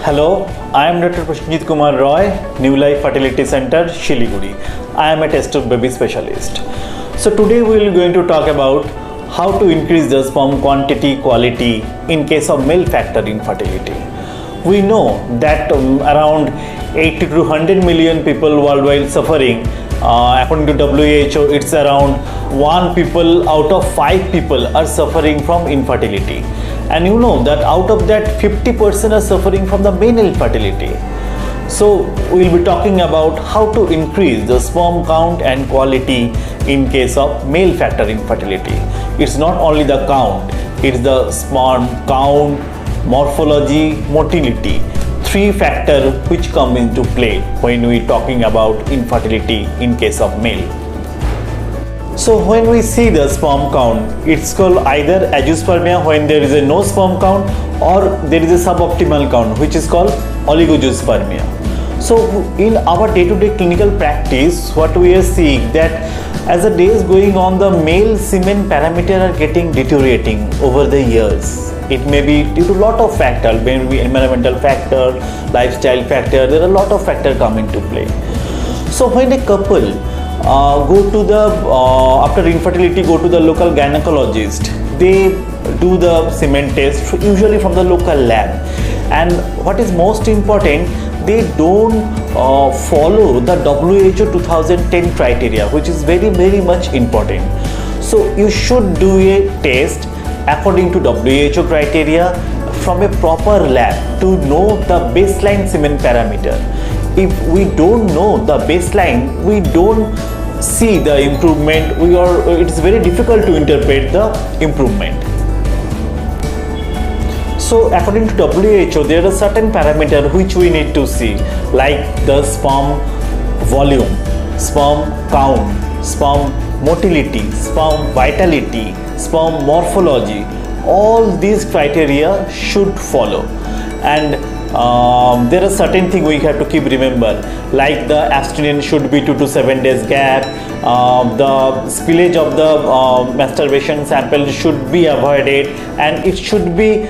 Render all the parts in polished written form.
Hello, I am Dr. Prashanjit Kumar Roy, New Life Fertility Center, Shiliguri. I am a test tube baby specialist. So today we are going to talk about how to increase the sperm quantity quality in case of male factor infertility. We know that around 80 to 100 million people worldwide suffering. According to WHO, it's around 1 people out of 5 people are suffering from infertility. And you know that out of that 50% are suffering from the male infertility. So we'll be talking about how to increase the sperm count and quality in case of male factor infertility. It's not only the count, it's the sperm count, morphology, motility. 3 factors which come into play when we talking about infertility in case of male. So when we see the sperm count, it's called either azoospermia when there is a no sperm count, or there is a suboptimal count which is called oligozoospermia. So in our day-to-day clinical practice, what we are seeing that as the days going on, the male semen parameter are getting deteriorating over the years. It may be due to lot of factors, maybe environmental factor, lifestyle factor. There are a lot of factors come into play. So when a couple go to the after infertility, go to the local gynecologist, they do the semen test usually from the local lab, and what is most important, they don't follow the WHO 2010 criteria, which is very much important. So you should do a test according to WHO criteria from a proper lab to know the baseline semen parameter. If we don't know the baseline, we don't see the improvement. It's very difficult to interpret the improvement. So according to WHO, there are certain parameters which we need to see, like the sperm volume, sperm count, sperm motility, sperm vitality, sperm morphology. All these criteria should follow, and there are certain things we have to keep remember, like the abstinence should be 2 to 7 days gap, the spillage of the masturbation sample should be avoided, and it should be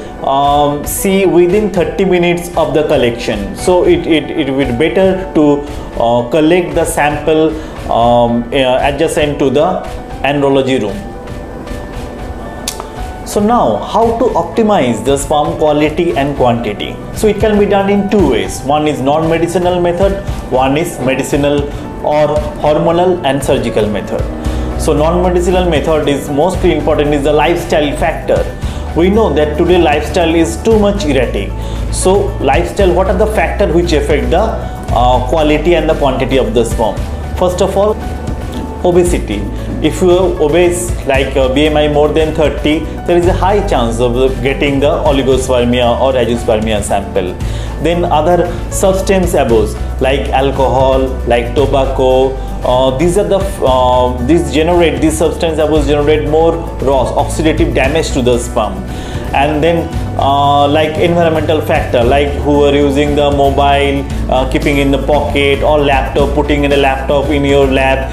see within 30 minutes of the collection. So it would be better to collect the sample adjacent to the andrology room. So now, how to optimize the sperm quality and quantity? So it can be done in 2 ways. One is non-medicinal method, one is medicinal or hormonal and surgical method. So non-medicinal method is mostly important is the lifestyle factor. We know that today lifestyle is too much erratic. So lifestyle, what are the factors which affect the quality and the quantity of the sperm? First of all, obesity. If you are obese, like BMI more than 30, there is a high chance of getting the oligospermia or azoospermia sample. Then other substance abuse like alcohol, like tobacco, these are the these substance abuse generate more ROS, oxidative damage to the sperm. And then like environmental factor, like who are using the mobile, keeping in the pocket, or laptop, putting in a laptop in your lab,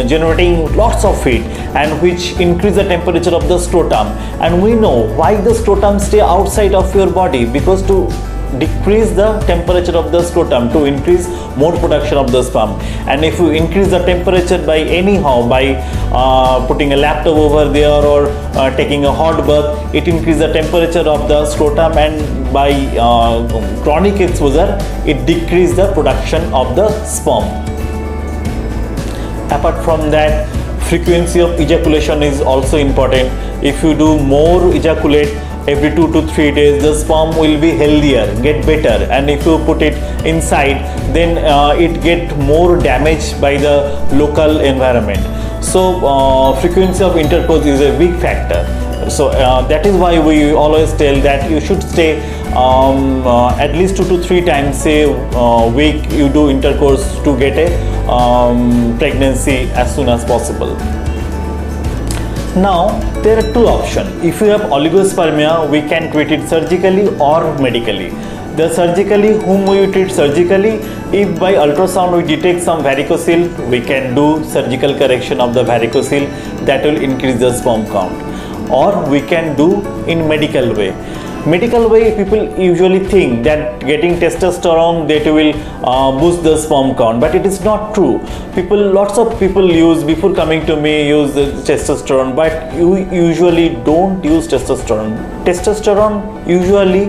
generating lots of heat, and which increase the temperature of the scrotum. And we know why the scrotum stay outside of your body, because to decrease the temperature of the scrotum, to increase more production of the sperm. And if you increase the temperature by anyhow, by putting a laptop over there or taking a hot bath, it increases the temperature of the scrotum, and by chronic exposure it decreases the production of the sperm. Apart from that, frequency of ejaculation is also important. If you do more ejaculate every 2 to 3 days, the sperm will be healthier, get better. And if you put it inside, then it get more damaged by the local environment. So frequency of intercourse is a big factor. So that is why we always tell that you should stay at least 2 to 3 times a week you do intercourse to get a pregnancy as soon as possible. Now there are 2 options. If you have oligospermia, we can treat it surgically or medically. The surgically, whom we treat surgically, if by ultrasound we detect some varicocele, we can do surgical correction of the varicocele, that will increase the sperm count. Or we can do in medical way. medical way, people usually think that getting testosterone that will boost the sperm count, but it is not true. Lots of people use, before coming to me, use the testosterone, but you usually don't use testosterone. Testosterone usually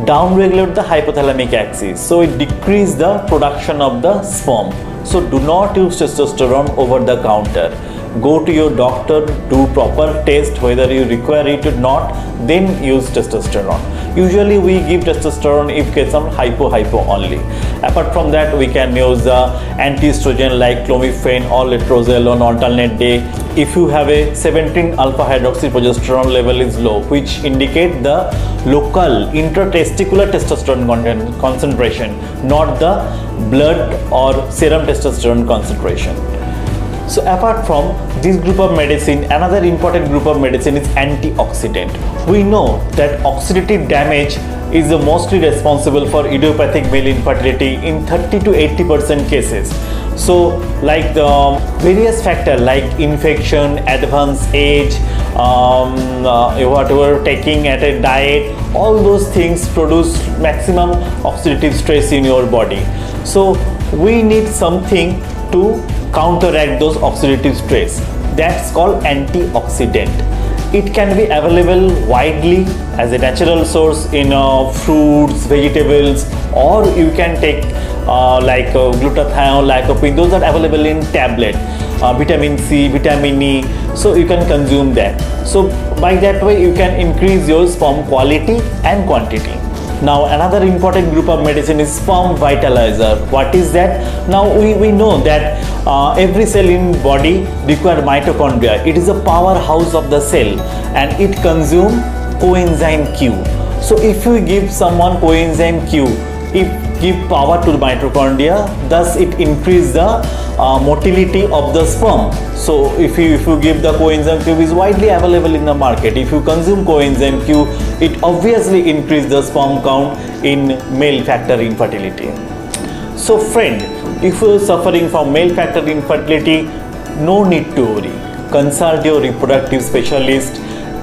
downregulate the hypothalamic axis, so it decreases the production of the sperm. So do not use testosterone over the counter. Go to your doctor, do proper test whether you require it or not, then use testosterone. Usually we give testosterone if get some hypo only. Apart from that, we can use the anti-estrogen like clomiphene or letrozole on alternate day. If you have a 17 alpha hydroxyprogesterone level is low, which indicate the local intratesticular testosterone concentration, not the blood or serum testosterone concentration. So apart from this group of medicine, another important group of medicine is antioxidant. We know that oxidative damage is the mostly responsible for idiopathic male infertility in 30 to 80% cases. So like the various factors like infection, advanced age, whatever taking at a diet, all those things produce maximum oxidative stress in your body. So we need something to counteract those oxidative stress. That's called antioxidant. It can be available widely as a natural source in fruits, vegetables, or you can take like glutathione, lycopene. Those are available in tablet. Vitamin C, vitamin E, so you can consume that. So by that way you can increase your sperm quality and quantity. Now another important group of medicine is sperm vitalizer. What is that? Now we know that every cell in body require mitochondria. It is a powerhouse of the cell and it consumes coenzyme Q. So if you give someone coenzyme Q, it give power to the mitochondria, thus it increase the motility of the sperm. So if you give the coenzyme Q, is widely available in the market. If you consume coenzyme Q, it obviously increase the sperm count in male factor infertility. So friend, if you are suffering from male factor infertility, no need to worry. Consult your reproductive specialist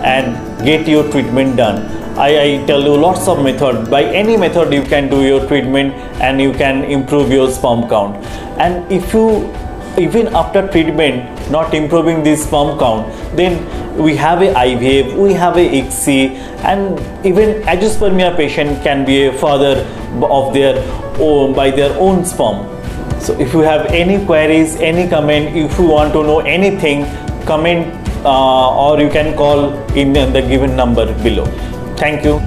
and get your treatment done. I tell you lots of methods. By any method you can do your treatment and you can improve your sperm count. And if you even after treatment not improving this sperm count, then we have a IVF, we have a ICSI, and even azoospermia patient can be a father of their own by their own sperm. So if you have any queries, any comment, if you want to know anything, comment or you can call in the given number below. Thank you.